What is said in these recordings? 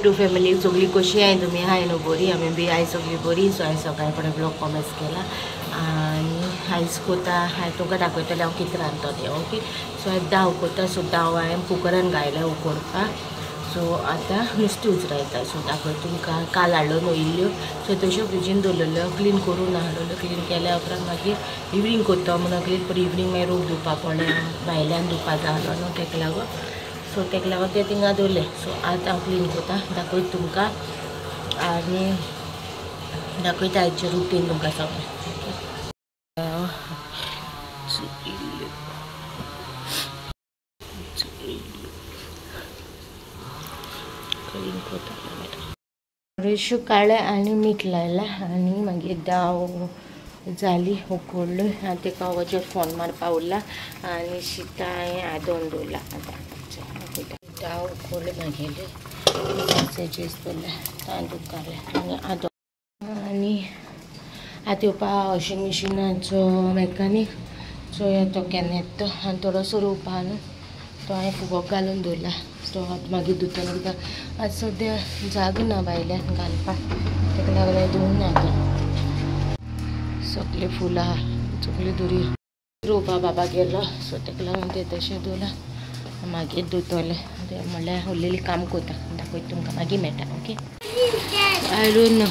to family सगळी कशी आहे तुम्ही हाय न्हू बरी आमी बी आय सगळी बरी सो हांवें सकाळी फुडें ब्लॉग कॉमेंट्स केला आनी आयज कोता हांवें तुका दाखयतलें हांव कितें रांदतलें ओके सो आयज दाव कोता सो दाव हांवें कुकरान घायला उकडपाक सो आतां नुस्तें उजरायता सो दाखय तुमकां काल हाडलो न्हू इल्ल्यो सो तश्यो फ्रिजीन दवरलेल्यो क्लीन करून हाडलेल्यो क्लीन केल्या उपरांत मागीर इवनिंग कोत्ता म्हणून क्लीन पर इवनिंग मागीर रूख धुवपाक पडलें भायल्यान धुवपाक जालो न्हू तेका लागून सो तेका लागून ते थिंगा दवरले सो आतां हांव क्लीन कोता दाखयता तुमकां आनी दाखयता आयचें रुटीन तुमकां सगळें क्लीन कोता बरेचश्यो काळे आनी मीठ लायला आनी मागीर दाव जाली उकडल्यो आनी तेका वचर फोन मारपा उरला आनी शीता हांवें आदोवन दवरला आतां दाव उकडले मागेले सॅसेजीस दवरले तांदूळ घाले आनी आदोवन आनी आतां येवपा वॉशिंग मशिनाचो मॅकानीक सो तो केन्ना येता आनी थोडोसो रोवपा न्हू तो हांवें फुगो घालून दवरला सो आतां मागीर धुतना कित्याक आतां सद्या जागो ना भायल्यान घालपाक तेका लागून धुवून आतां सगळीं फुलां सगळीं दुरी रोवपा बाबा गेलो सो तेका लागून ते तशें दवरला मागीर धुतले ते म्हणल्यार उरलेली काम कोता दाखयता तुमकां मागीर मेळटा ओके आय डोंट नो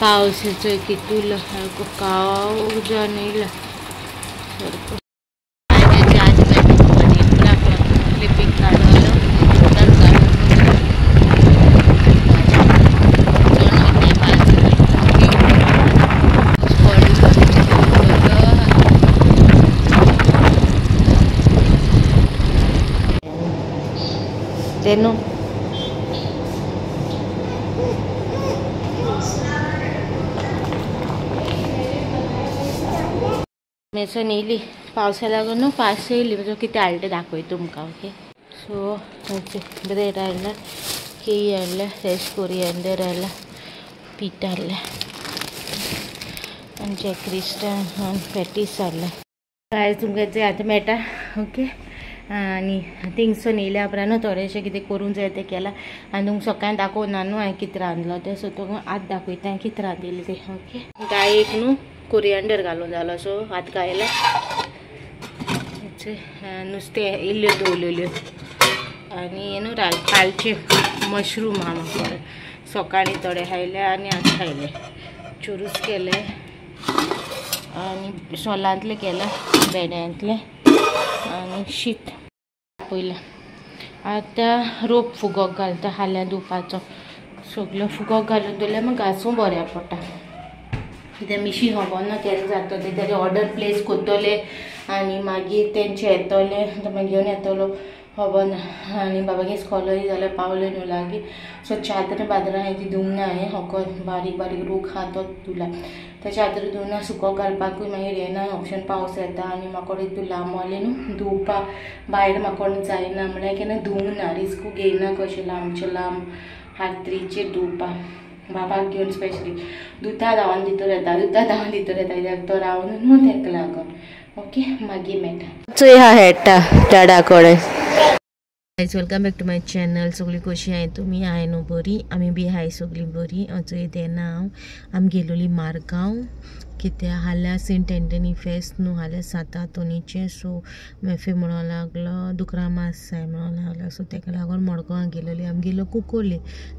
पावसाचो कितूलो काव जावन येयला सारको क्लिपींग काडलो तेनो मेसन येयली पावसा लागून न्हू पावस येयली म्हणजे कितें हाडलें दाखयता तुमकां ओके सो ब्रेड हाडला केळी हाडल्या फ्रेश कोरिएंडर हाडला पीठ हाडलें आनी जॅक्रिस्टन आनी पॅटीस हाडला आयज तुमकां जें आतां मेळटा ओके आनी थिंगसून येयल्या उपरांत न्हू थोडेशें कितें करूंक जाय तें केलां आनी तुमकां सकाळीं दाखोवना न्हू हांवें कितें रांदलो तें सो तुमकां आतां दाखयता हांवें कितें रांदिल्लें तें ओके गायेक न्हू कोरिएंडर घालून जालो सो आतां घायला नुस्तें इल्ल्यो दवरलेल्यो आनी हे न्हू कालचे मशरूम आहा म्हाका सकाळीं थोडे खायले आनी आतां खायले चुरूस केले आनी सोलांतले केला भेंड्यांतले आनी शीत पयलें आतां रोप फुगोक घालता हाल्या धुवपाचो सगळो फुगोक घालून दवरल्यार मागीर घासूं बऱ्या पडटा कित्याक मिशीन खबर केन्ना जाता ते तरी ऑर्डर प्लेस करतले आनी मागीर तेंचे येतले मागीर घेवन येतलो खबर ना आनी बाबागे स्कॉलरी जाल्यार पावले न्हू लागीं सो चादर बादरां हांवें ती धुवंक ना हांवें होको बारीक बारीक रूख आहा तोच धुला ते चादर धुवना सुको घालपाकूय मागीर येना ऑप्शन पावस येता आनी म्हाका इतू लांबले न्हू धुवपाक भायर म्हाका जायना म्हळ्यार केन्ना धुवंक ना रिस्कू घेयना कशें लांबचे लांब हातरीचेर धुवपाक बाबाक घेवन स्पेशली धुता धांवन भितर येता कित्याक तो रावन न्हू तेका लागून ओके मागीर मेळटा चोय हा हेटा टाडा कोडे guys welcome back to my channel सगळीं कशी हाय तुमी हाय न्हू बरी आमी बी हाय सगळीं बरी चोय तेन्ना हांव आमी गेलोली मारगांव कित्याक हाल्या सेंट एंटनी फेस्त न्हू हाल्या 7 तोनीचे सो मेफे म्हणूं लागलो दुकरा मास जाय म्हणूं लागलो सो तेका लागून मडगांव गेलोली आमी गेलो कुकोले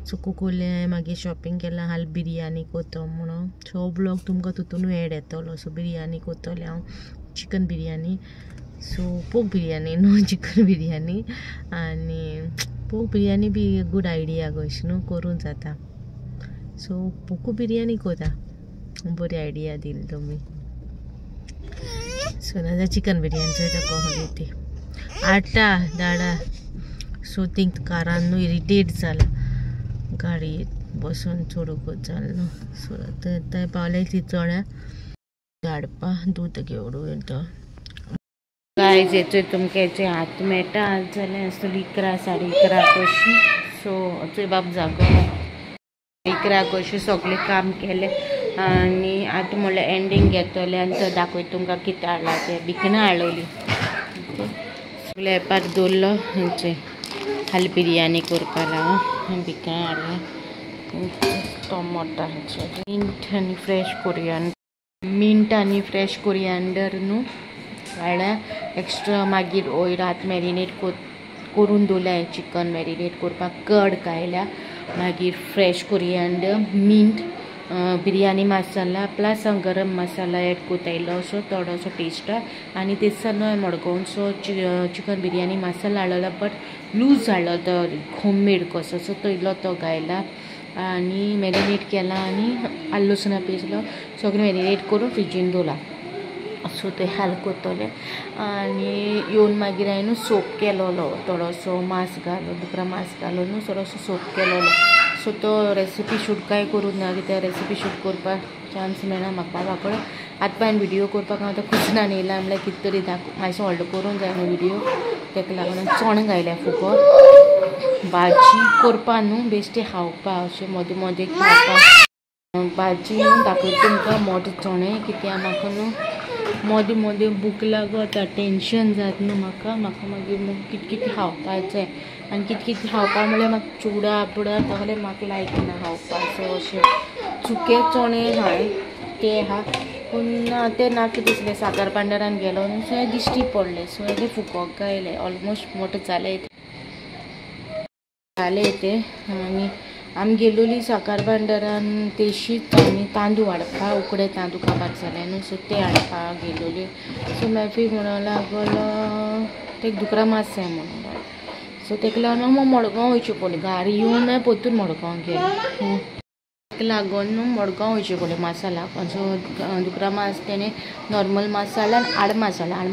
सो कुकोले मागीर शॉपिंग केला हाल बिरयानी कोतो म्हणून सो ब्लॉग तुमकां तितून एड येतलो सो बिरयानी कोतले हांव चिकन बिरयानी सो पोक बिरयानी न्हू चिकन बिरयानी आनी पोक बिरयानी बी गूड आयडिया कशी न्हू करूं जाता सो पोकू बिरयानी कोता बरी आयडिया दिली तुमी सो नाजाल्यार चिकन बिरयानी कहली ती आटा दाडा सो थिंक कारान न्हू इरिटेट जाला गाडयेत बसून चोडूकच जाल न्हू सो थंय पावले ती चोड्या धाडपा दूद घेवडू येता गायज येतोय तुमकां हेचे हात मेळटा आज जाल्यार आसतली 11 11:30 कशी सो चोय बाब जागो 11 कशी सगळें काम केलें आनी आतां म्हणल्यार एंडींग घेतले आनी तो दाखयता तुमकां कितें हाडला तें भिकणां हाडलोली सगळें एपार दवरलो हेंचे हाली बिरयानी करपाला बिका हाडलें टमाटाचें मिंट आनी फ्रेश कोरियांडर न्हू हाडल्या एक्स्ट्रा मागीर रात मॅरिनेट करून दवरल्या चिकन मॅरिनेट करपाक कर्ड घायल्या मागीर फ्रेश कोरियांडर मिंट बिरयानी मसाला प्लस गरम मसाला ऐड कोतायलो असो थोडोसो टेस्ट आनी तेसान मडगांव सो चिकन बिरयानी मसाला हाडलो बट लूज हाडलो तो होममेड कसो सो तो इल्लो तो घायला आनी मॅरिनेट केला आनी आलं लसूण पेजलो सगळें मॅरिनेट करून फ्रिजीन दवरला सो ते हाल कोतले आनी येवन मागीर हांवें सोप केलोलो थोडोसो मांस घालो दुकरा मांस घालो न्हू थोडोसो सोप केलोलो सो तो रेसिपी शूट काय करून ना कित्याक रेसिपी शूट करपाक चान्स मेळना म्हाका वाकड आतां हांवें व्हिडियो करपाक हांव आतां खुजनान येयला म्हणल्यार कितें तरी मातसो व्हडलो करूंक जाय न्हू व्हिडियो तेका लागून चोण घायल्या फुगो भाजी करपा न्हू बेश्टी खावपा अशें मोदें मोदें खावपा भाजी न्हू दाखयता तुमकां मोठे चणे कित्याक म्हाका न्हू मोदें मोदें भूक लागता टेंशन जाता न्हू म्हाका मागीर कितें कितें खावपा जाय आनी कितें कितें खावपा म्हणल्यार म्हाका चुडा पुडा तसलें म्हाका लायक ना खावपा सो अशें सुके चणे हाय ते आहा पूण ते नाका दिसले साकर पांडरान गेलो न्हू सो दिश्टी पडले सो हेजे फुकोक गायले ऑलमोस्ट मोठे जाले ते आनी आमी गेलोली साकर पांडरान तेशीच आनी तांदूळ हाडपा उकडे तांदूळ काबार जाले न्हू सो ते हाडपाक गेलोली सो मॅफी म्हणूंक लागलो ते दुकरा मास जाय म्हणून सो तेका लागून मडगांव वयचें पडलें गाडी येवन परतून मडगांव गेलें तेका लागून न्हू मडगांव वयचें पडलें मसालाक सो दुकरा मास तेणें नॉर्मल मसाला आनी आड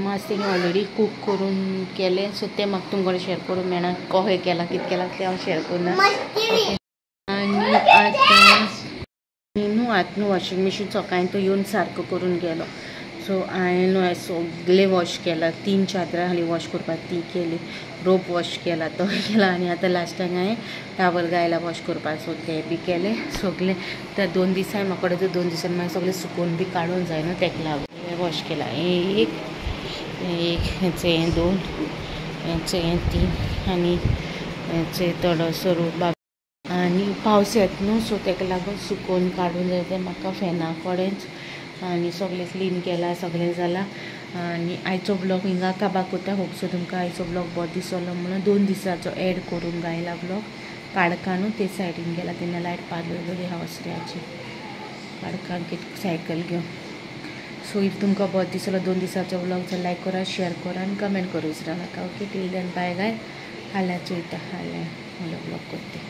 मास तेणें ऑलरेडी कूक करून केलें सो तें म्हाका तुमकां शेअर करूंक मेळना कशें केलां कितें केलां तें हांव शेअर करना आनी आतां न्हू वॉशींग मशीन सकाळीं तो येवन सारको करून गेलो सो हांवें सगळें वॉश केला 3 चादरां हाली वॉश करपाक ती केली रोप वॉश केला तो केला आनी आतां लास्टाक हांवें टावल घायला वॉश करपाक सो ते बी केले सगळें तर 2 दिसा म्हाका 2 दिसांनी मागीर सगळें सुकोवन बी काडून जाय न्हू तेका लागून वॉश केला एक हेचें 2 हेचें 3 आनी हेचें थोडोसो रोप आनी पावस येता न्हू सो तेका लागून सुकोवन काडून जाय तें म्हाका फेना कडेच आनी सगळें क्लीन केलां सगळें जालां आनी आयचो ब्लॉग हिंगा काबार कोता होप सो तुमकां आयचो ब्लॉग बरो दिसलो म्हणून 2 दिसाचो एड करून गायला ब्लॉग काडका न्हू ते सायडीन गेला तेन्ना लायट पालयलोली हांव वस्त्र्याची काडकान कितें सायकल घेवन सो इफ तुमकां बरो दिसलो 2 दिसाचो ब्लॉग जर लायक करा शेअर करा आनी कमेंट करूं विसरा नाका ओके टील देन बाय गाय हाल्या चोयता हाल्या ब्लॉग करता